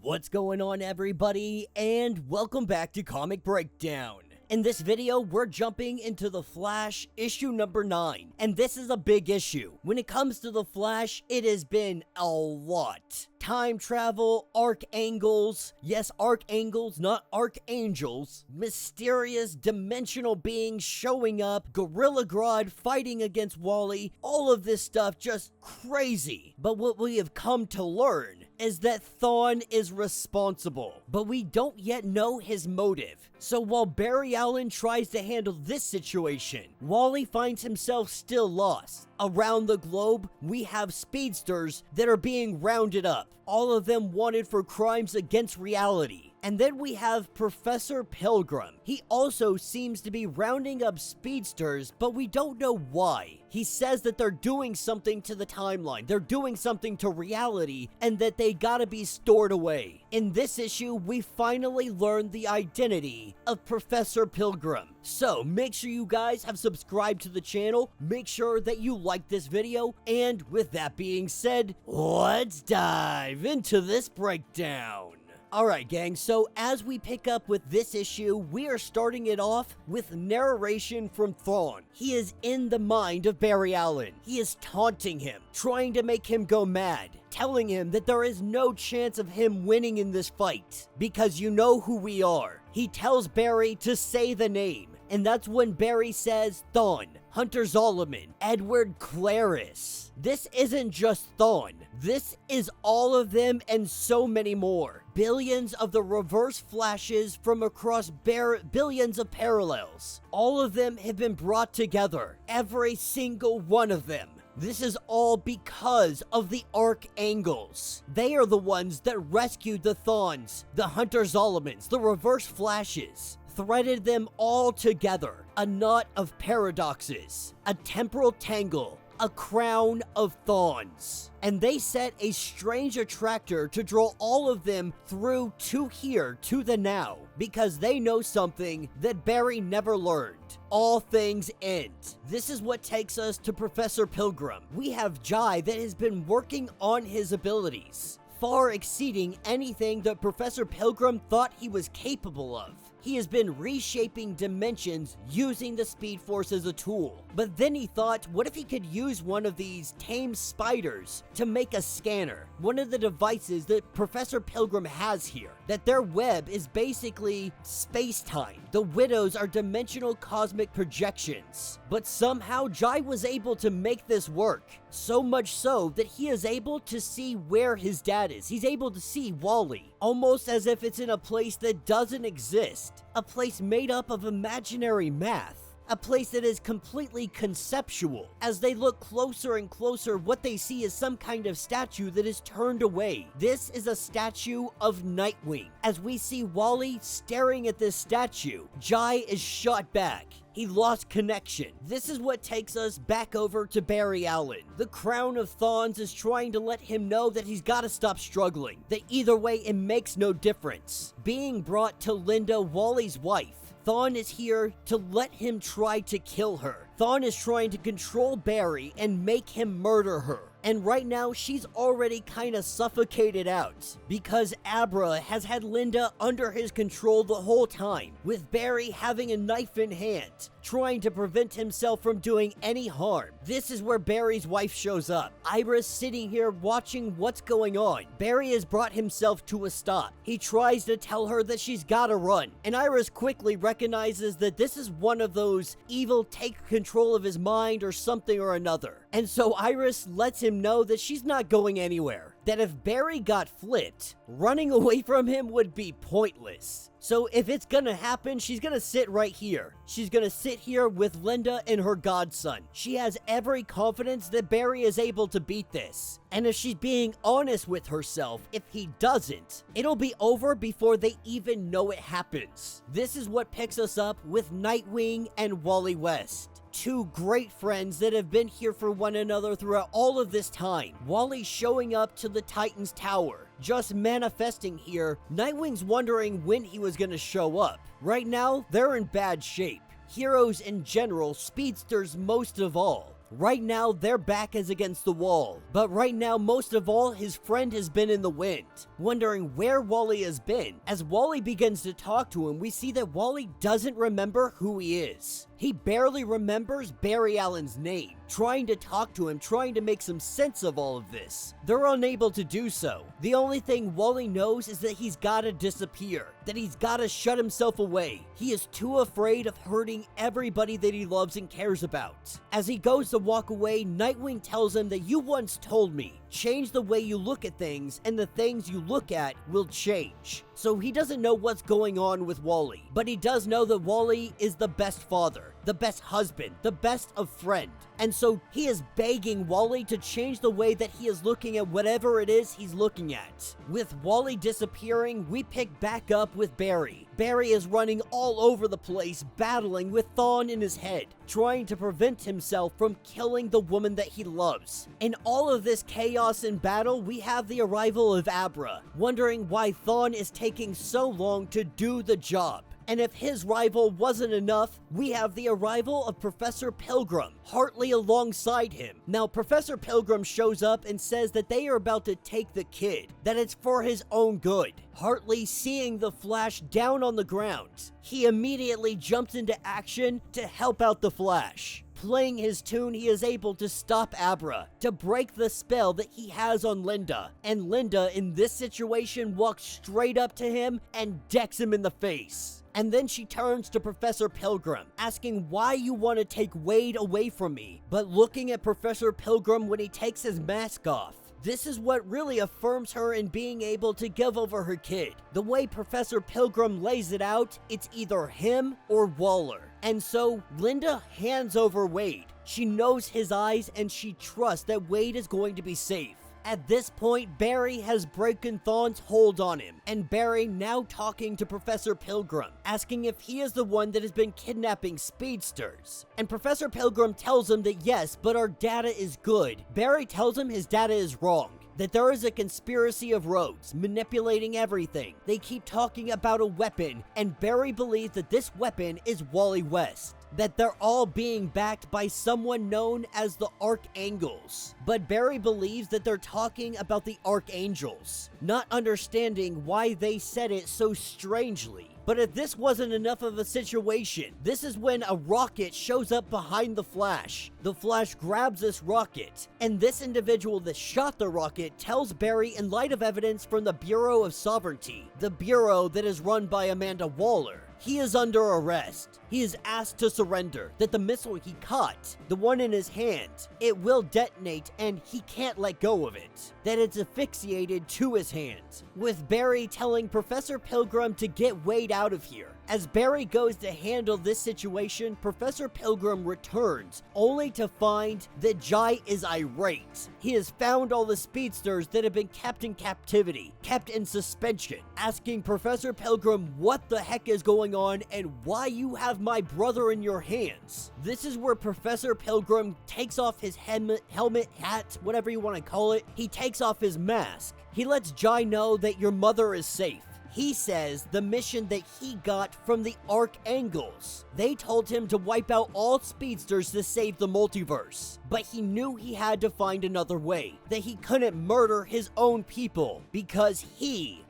What's going on, everybody, and welcome back to Comic Breakdown. In this video, we're jumping into The Flash issue number 9, and this is a big issue. When it comes to The Flash, it has been a lot. Time travel, archangels, yes, archangels, not archangels, mysterious dimensional beings showing up, Gorilla Grodd fighting against Wally, all of this stuff just crazy. But what we have come to learn is that Thawne is responsible, but we don't yet know his motive. So while Barry Allen tries to handle this situation, Wally finds himself still lost. Around the globe, we have speedsters that are being rounded up, all of them wanted for crimes against reality. And then we have Professor Pilgrim. He also seems to be rounding up speedsters, but we don't know why. He says that they're doing something to the timeline, they're doing something to reality, and that they gotta be stored away. In this issue, we finally learn the identity of Professor Pilgrim. So make sure you guys have subscribed to the channel, make sure that you like this video, and with that being said, let's dive into this breakdown. Alright gang, so as we pick up with this issue, we are starting it off with narration from Thawne. He is in the mind of Barry Allen. He is taunting him, trying to make him go mad, telling him that there is no chance of him winning in this fight, because you know who we are. He tells Barry to say the name, and that's when Barry says Thawne, Hunter Zolomon, Edward Claris. This isn't just Thawne. This is all of them and so many more. Billions of the reverse flashes from across billions of parallels. All of them have been brought together. Every single one of them. This is all because of the Archangels. They are the ones that rescued the Thawnes, the Hunter Zolomons, the reverse flashes. Threaded them all together. A knot of paradoxes. A temporal tangle. A crown of thorns. And they set a strange attractor to draw all of them through to here, to the now, because they know something that Barry never learned. All things end. This is what takes us to Professor Pilgrim. We have Jai that has been working on his abilities, far exceeding anything that Professor Pilgrim thought he was capable of. He has been reshaping dimensions using the Speed Force as a tool. But then he thought, what if he could use one of these tame spiders to make a scanner? One of the devices that Professor Pilgrim has here. That their web is basically space-time. The widows are dimensional cosmic projections. But somehow Jai was able to make this work. So much so that he is able to see where his dad is. He's able to see Wally. Almost as if it's in a place that doesn't exist. A place made up of imaginary math. A place that is completely conceptual. As they look closer and closer, what they see is some kind of statue that is turned away. This is a statue of Nightwing. As we see Wally staring at this statue, Jai is shot back. He lost connection. This is what takes us back over to Barry Allen. The Crown of Thawnes is trying to let him know that he's got to stop struggling. That either way, it makes no difference. Being brought to Linda, Wally's wife, Thawne is here to let him try to kill her. Thawne is trying to control Barry and make him murder her. And right now, she's already kind of suffocated out because Abra has had Linda under his control the whole time, with Barry having a knife in hand, trying to prevent himself from doing any harm. This is where Barry's wife shows up. Iris sitting here watching what's going on. Barry has brought himself to a stop. He tries to tell her that she's gotta run, and Iris quickly recognizes that this is one of those evil take control of his mind or something or another. And so Iris lets him know that she's not going anywhere. That if Barry got flipped, running away from him would be pointless. So if it's gonna happen, she's gonna sit right here. She's gonna sit here with Linda and her godson. She has every confidence that Barry is able to beat this. And if she's being honest with herself, if he doesn't, it'll be over before they even know it happens. This is what picks us up with Nightwing and Wally West. Two great friends that have been here for one another throughout all of this time. Wally showing up to the Titan's tower, just manifesting here. Nightwing's wondering when he was gonna show up. Right now, they're in bad shape. Heroes in general, speedsters most of all. Right now, their back is against the wall. But right now, most of all, his friend has been in the wind, wondering where Wally has been. As Wally begins to talk to him, we see that Wally doesn't remember who he is. He barely remembers Barry Allen's name, trying to talk to him, trying to make some sense of all of this. They're unable to do so. The only thing Wally knows is that he's gotta disappear, that he's gotta shut himself away. He is too afraid of hurting everybody that he loves and cares about. As he goes to walk away, Nightwing tells him that you once told me, change the way you look at things and the things you look at will change. So he doesn't know what's going on with Wally, but he does know that Wally is the best father, the best husband, the best of friend. And so he is begging Wally to change the way that he is looking at whatever it is he's looking at. With Wally disappearing, we pick back up with Barry. Barry is running all over the place, battling with Thawne in his head, trying to prevent himself from killing the woman that he loves. In all of this chaos and battle, we have the arrival of Abra, wondering why Thawne is taking so long to do the job. And if his rival wasn't enough, we have the arrival of Professor Pilgrim, Hartley alongside him. Now, Professor Pilgrim shows up and says that they are about to take the kid, that it's for his own good. Hartley, seeing the Flash down on the ground, he immediately jumps into action to help out the Flash. Playing his tune, he is able to stop Abra, to break the spell that he has on Linda. And Linda, in this situation, walks straight up to him and decks him in the face. And then she turns to Professor Pilgrim, asking why you want to take Wade away from me. But looking at Professor Pilgrim when he takes his mask off, this is what really affirms her in being able to give over her kid. The way Professor Pilgrim lays it out, it's either him or Waller. And so Linda hands over Wade. She knows his eyes and she trusts that Wade is going to be safe. At this point, Barry has broken Thawne's hold on him, and Barry now talking to Professor Pilgrim, asking if he is the one that has been kidnapping speedsters. And Professor Pilgrim tells him that yes, but our data is good. Barry tells him his data is wrong, that there is a conspiracy of rogues manipulating everything. They keep talking about a weapon, and Barry believes that this weapon is Wally West, that they're all being backed by someone known as the Archangels. But Barry believes that they're talking about the Archangels, not understanding why they said it so strangely. But if this wasn't enough of a situation, this is when a rocket shows up behind the Flash. The Flash grabs this rocket, and this individual that shot the rocket tells Barry in light of evidence from the Bureau of Sovereignty, the bureau that is run by Amanda Waller, he is under arrest. He is asked to surrender, that the missile he caught, the one in his hand, it will detonate and he can't let go of it, that it's asphyxiated to his hand. With Barry telling Professor Pilgrim to get Wade out of here. As Barry goes to handle this situation, Professor Pilgrim returns, only to find that Jai is irate. He has found all the speedsters that have been kept in captivity, kept in suspension, asking Professor Pilgrim what the heck is going on and why you have my brother in your hands. This is where Professor Pilgrim takes off his helmet, hat, whatever you want to call it. He takes off his mask. He lets Jai know that your mother is safe. He says the mission that he got from the Archangels. They told him to wipe out all speedsters to save the multiverse. But he knew he had to find another way. That he couldn't murder his own people. Because he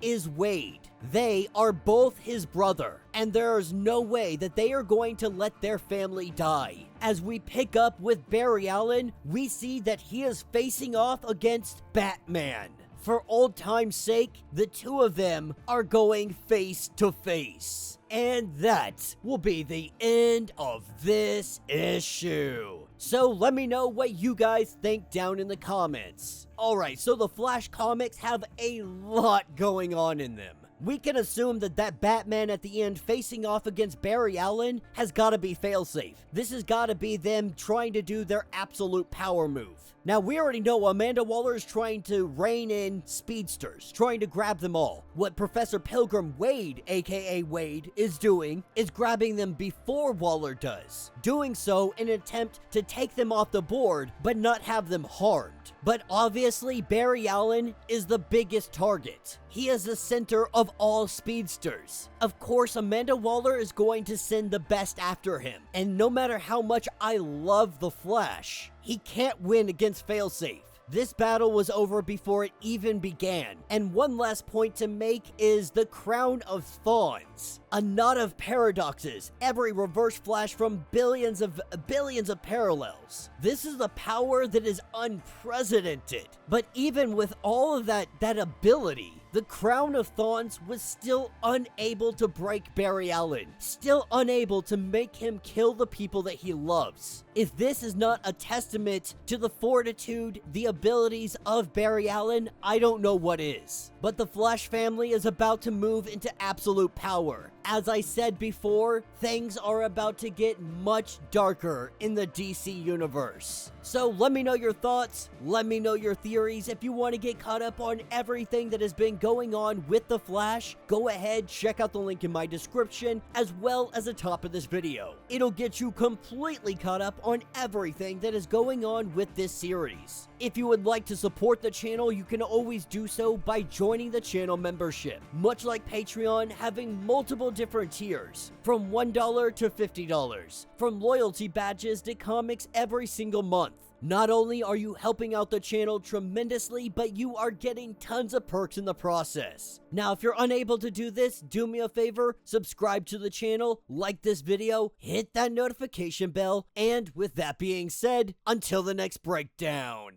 is Wade. They are both his brother. And there is no way that they are going to let their family die. As we pick up with Barry Allen, we see that he is facing off against Batman. For old time's sake, the two of them are going face to face. And that will be the end of this issue. So let me know what you guys think down in the comments. Alright, so the Flash comics have a lot going on in them. We can assume that Batman at the end facing off against Barry Allen has got to be failsafe. This has got to be them trying to do their absolute power move. Now, we already know Amanda Waller is trying to rein in speedsters, trying to grab them all. What Professor Pilgrim Wade, aka Wade, is doing is grabbing them before Waller does. Doing so in an attempt to take them off the board, but not have them harmed. But obviously, Barry Allen is the biggest target. He is the center of all speedsters. Of course, Amanda Waller is going to send the best after him. And no matter how much I love the Flash, he can't win against Failsafe. This battle was over before it even began. And one last point to make is the Crown of Thorns. A knot of paradoxes, every reverse flash from billions of parallels. This is a power that is unprecedented. But even with all of that ability, the Crown of Thorns was still unable to break Barry Allen, still unable to make him kill the people that he loves. If this is not a testament to the fortitude, the abilities of Barry Allen, I don't know what is. But the Flash family is about to move into absolute power. As I said before, things are about to get much darker in the DC universe. So let me know your thoughts, let me know your theories. If you want to get caught up on everything that has been going on with the Flash, go ahead, check out the link in my description as well as the top of this video. It'll get you completely caught up on everything that is going on with this series. If you would like to support the channel, you can always do so by joining the channel membership. Much like Patreon, having multiple different tiers, from $1 to $50, from loyalty badges to comics every single month. Not only are you helping out the channel tremendously, but you are getting tons of perks in the process. Now, if you're unable to do this, do me a favor, subscribe to the channel, like this video, hit that notification bell, and with that being said, until the next breakdown.